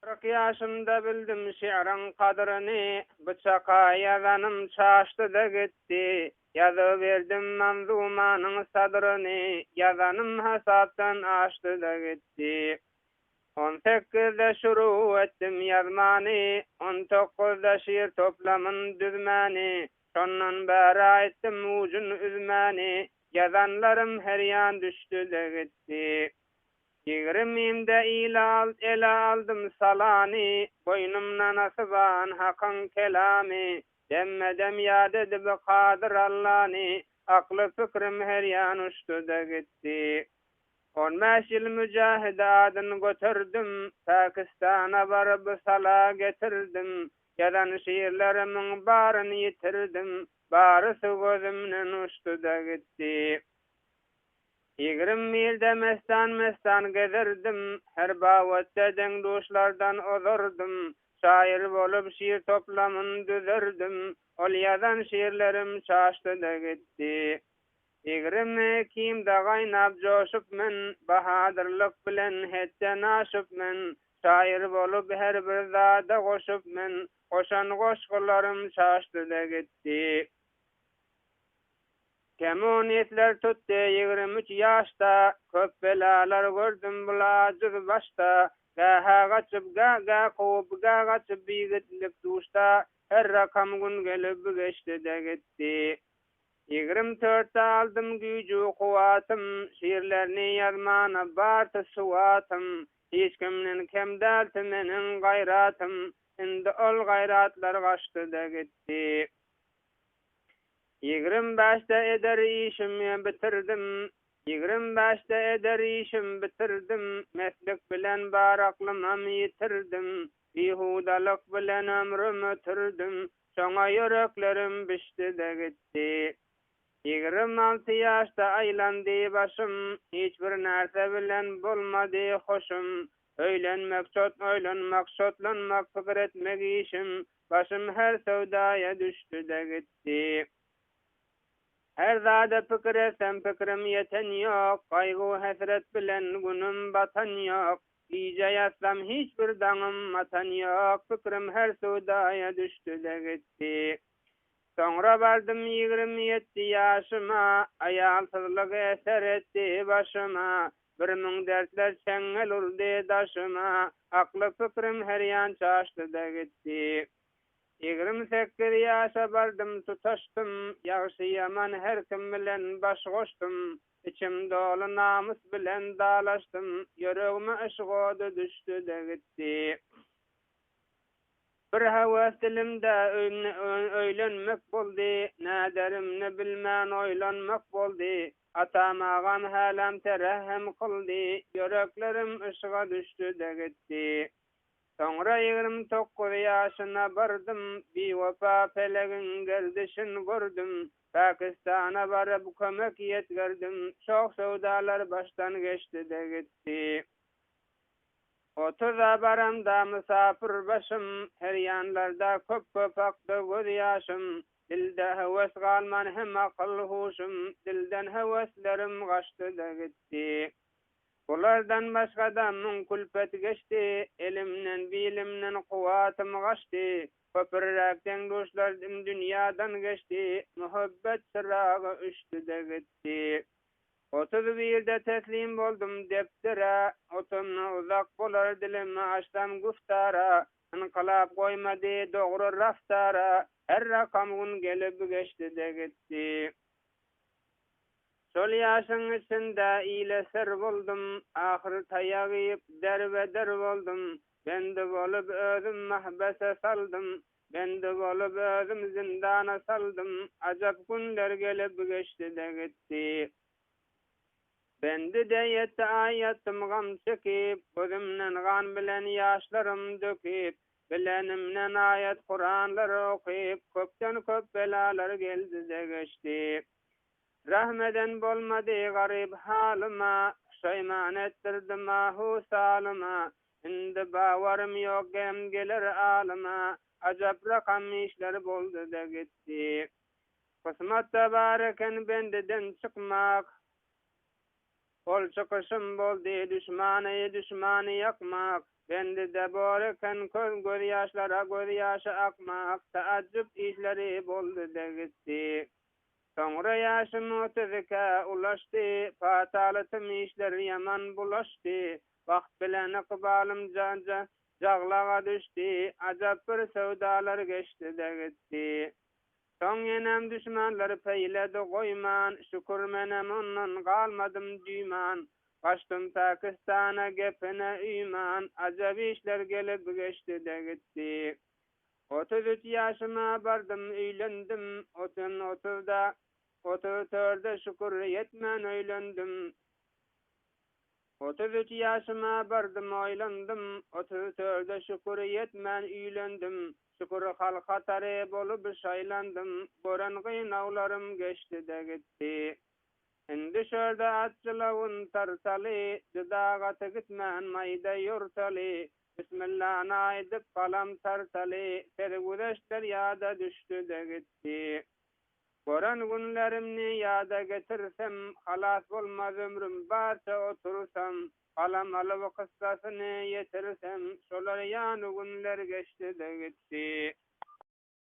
40 yaşımda bildim şiirin kadrini, bıçaka yazanım çaştı da gitti. Yazıverdim manzumanın sadrını, yazanım hasaptan açtı da gitti. 18'de şuru ettim yazmani, 19'da şiir toplamın düzmani. Şondan beri ettim ucun üzmani, yazanlarım her yan düştü de gitti. 20'imde ele aldım salani, boynumdan asıban hakan kelami. Demmedem yad edip kadir Allah'ni, aklı fikrim her yan uçtu da gitti. 15 yıl mücahid adını götürdüm, Pakistan'a varıp sala getirdim. Yalan şiirlerimin barını yitirdim, barısı gözümden uçtu da gitti. 20 milde mestan gezirdim, her bavette dengduşlardan olurdum. Şair bolup şiir toplamın düzürdüm, ol yazan şiirlerim çaştı da gitti. 22'imde gaynap joşup men, bahadırlık bilen hette naşup men. Şair bolup her bir zada koşup men, koşan koşkularım çaştı da gitti. Kemonetler tuttu 23 yaşta, köp belalar gördüm bulacır başta. Gaha gaçıp gaga kovup gaga gaçıp bigitlik duşta, her rakam gün gelip geçti de gitti. 24'te aldım gücü kuvatım, şiirlerini yazmana bartı suvatım. Hiç kimden kemdelti menin gayratım, indi ol gayratlar kaçtı da gitti. 25'te eder işimi bitirdim, 25'te eder işim bitirdim. Meslek bilen bar aklımı yitirdim, bihudalık bilen ömrümü türdüm. Şoňa yüreklerim bişti de gitti. 26 yaşta aylandy başım, hiçbir nerse bilen bolmady hoşum. Öýlenmek şotlanmak pikir etmek işim, başım her sevdaya düştü de gitti. Her zada pikir etsem pikirim yeten yok, kaygı hasret bilen günüm batan yok. İyice yazsam hiçbir daňym matan yok, pikirim her sevdaya düştü de gitti. Sonra bardım 27 yaşıma, ayalsızlyk eser etdi başıma. Bir müň dertler çeňel urdy daşıma, akly pikirim her yan çaşdy da gitti. 28 yaşa bardım tutaştım, ýagşy ýaman her kim bilen baş goşdum. İçim dolu namus bilen dalaşdym, yüregime ışgody düştü de gitti. Bir havas dilimde öýlenmek boldy, näderimni bilmän oýlanmak boldy. Atam agam halam terahhem kıldy, yüreklerim ışığa düştü de gitti. Sonra 29 yaşına bardım, bir vefa pelegin gerdişin gördüm. Pakistan'a barıp kömek yetgerdim, çok sevdalar baştan geçti de gitti. 30'a baramda misafir başım, her yanlarda köp aktı göz yaşım. Dilde heves kalman hem akıl huşum, dilden heveslerim kaçtı da gitti. Bulardan başga mun kulpet geçti, elimden bilimden kuvatım kaçtı. Köpürrekten dostlarım dünyadan geçti, muhabbet sırağı üçtü de gitti. 31'de teslim boldum deftere, otumna uzak bolar dilimi açtam guftara. İnkılap koymadı doğru raftara, her rakam gün gelip geçti de gitti. Şol ýaşyň içinde ile ser boldum, ahir taýagyp derbeder boldum. Bende bolup özüm mahbese saldım, bende bolup özüm zindana saldım. Ajap günler gelip geçti de gitti. Bende de ýetdi aýatym gam çekip, gözümden gan bilen ýaşlarym dökip, bilenimden aýat Kur'anlar okyp, köpden köp belalar geldi de geçti. Rahmeden bolmady garip halyma, şeýman etdirdim ahu salyma. Indi bawarym ýok gem gelir alyma, ajap rakam işler boldy da gitti. Kısmat da bareken bendeden çykmak, Ol çıkışım boldy düşmany yakmak. Bendi de borken göz yaşlara göz ýaşy akmak. Taajjüp işleri boldy da gitdi. Soňra ýaşym 30-ka ulaşdy. Patalatym işler ýaman bulaşdy. Wagt bilen ykbalym jaglaga düşdi. Ajap bir sowdalar geçdi de gitdi. Soň enem düşmanlar peýledi goýman, şükür menem ondan galmadym düýman. Başdym Pakistana gepine üýman, ajab işler gelip geçdi de gitdi. 33 ýaşyma bardym, öýlendim, 30'da, 34'de şükür yetmän öýlendim. 33 ýaşyma bardym, oýlandym, 34'de şükür yetmän üýlendim. Şükür halka tare bolup şaýlandym, boran gynawlarym geçdi de gitdi. Indi şörde atçylawyn tartaly, judaga gitmän maýda ýurtaly. Bismillah naýdyp kalam tartaly, tergudeşler ýada düşdi de gitdi. Boran günlerimni ýada getirsem, halas bolmaz ömrüm barça otursam, kalam alyp kyssasyny ýetirsem, şolar ýany günler geçdi de gitdi.